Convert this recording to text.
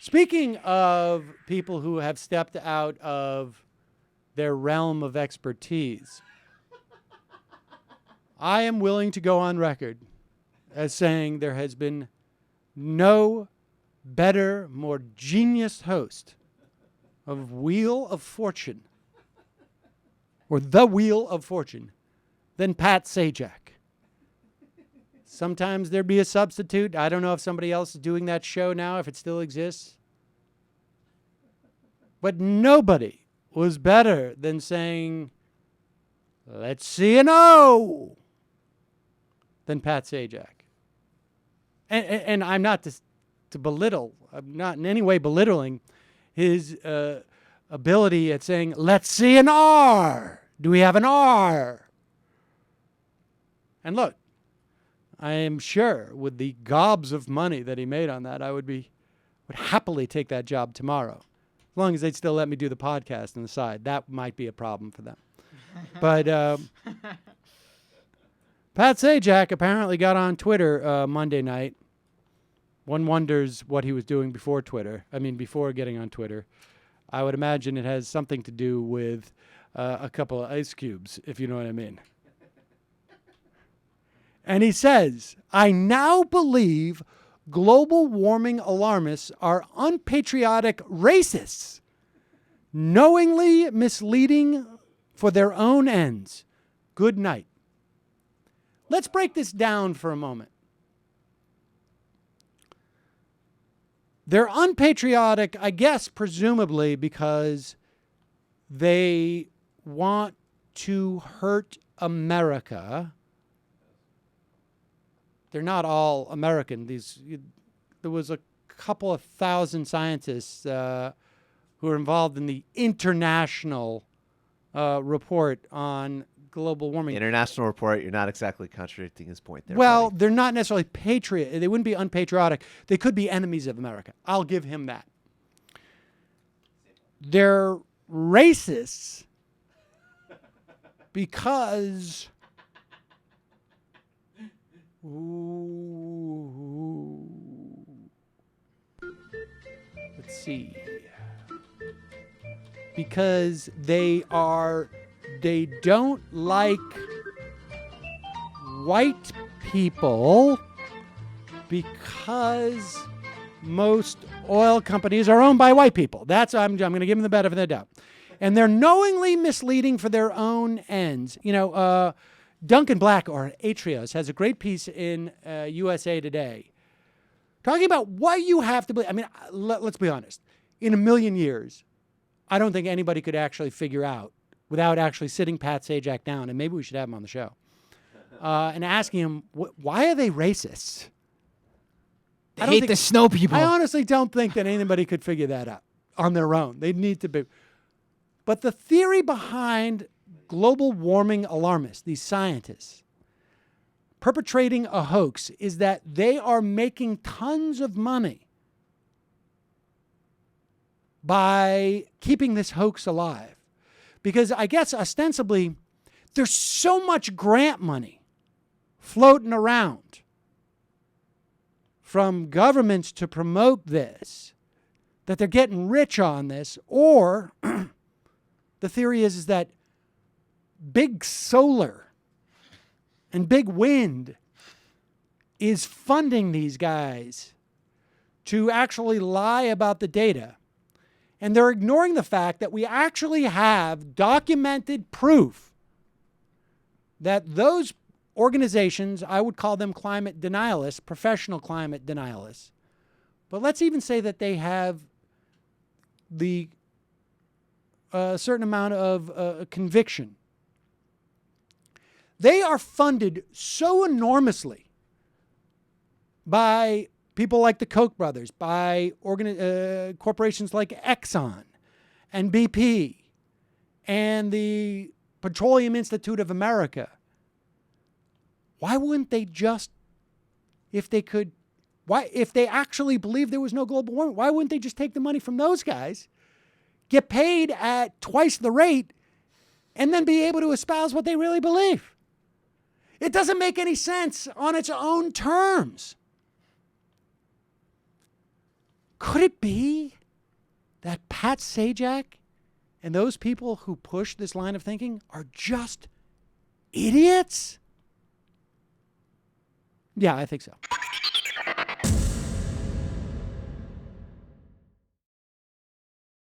Speaking of people who have stepped out of their realm of expertise, I am willing to go on record as saying there has been no better, more genius host of Wheel of Fortune, or The Wheel of Fortune, than Pat Sajak. Sometimes there'd be a substitute. I don't know if somebody else is doing that show now, if it still exists. But nobody was better than saying, let's see an O, than Pat Sajak. And I'm not to belittle, I'm not in any way belittling his ability at saying, let's see an R. Do we have an R? And look, I am sure with the gobs of money that he made on that, I would happily take that job tomorrow. As long as they'd still let me do the podcast on the side. That might be a problem for them. But Pat Sajak apparently got on Twitter Monday night. One wonders what he was doing before Twitter. I mean, before getting on Twitter. I would imagine it has something to do with a couple of ice cubes, if you know what I mean. And he says, I now believe global warming alarmists are unpatriotic racists, knowingly misleading for their own ends. Good night. Let's break this down for a moment. They're unpatriotic, I guess, presumably because they want to hurt America. They're not all American. There was a couple of thousand scientists who were involved in the international report on global warming. International report, you're not exactly contradicting his point there. Well, buddy. they're not necessarily patriot. They wouldn't be unpatriotic. They could be enemies of America. I'll give him that. They're racists because... Ooh. Let's see. Because they don't like white people because most oil companies are owned by white people. I'm going to give them the benefit of the doubt. And they're knowingly misleading for their own ends. You know, Duncan Black, or Atrios, has a great piece in USA Today talking about what you have to believe. I mean, let's be honest. In a million years, I don't think anybody could actually figure out without actually sitting Pat Sajak down, and maybe we should have him on the show, and asking him, why are they racists? They hate the snow people. I honestly don't think that anybody could figure that out on their own. They'd need to be. But the theory behind global warming alarmists, these scientists, perpetrating a hoax is that they are making tons of money by keeping this hoax alive. Because I guess ostensibly there's so much grant money floating around from governments to promote this that they're getting rich on this. Or the theory is that big solar and big wind is funding these guys to actually lie about the data. And they're ignoring the fact that we actually have documented proof that those organizations, I would call them climate denialists, professional climate denialists, but let's even say that they have the certain amount of conviction. They are funded so enormously by people like the Koch brothers, by corporations like Exxon and BP and the Petroleum Institute of America. Why wouldn't they just, if they actually believed there was no global warming, why wouldn't they just take the money from those guys, get paid at twice the rate, and then be able to espouse what they really believe? It doesn't make any sense on its own terms. Could it be that Pat Sajak and those people who push this line of thinking are just idiots? Yeah, I think so.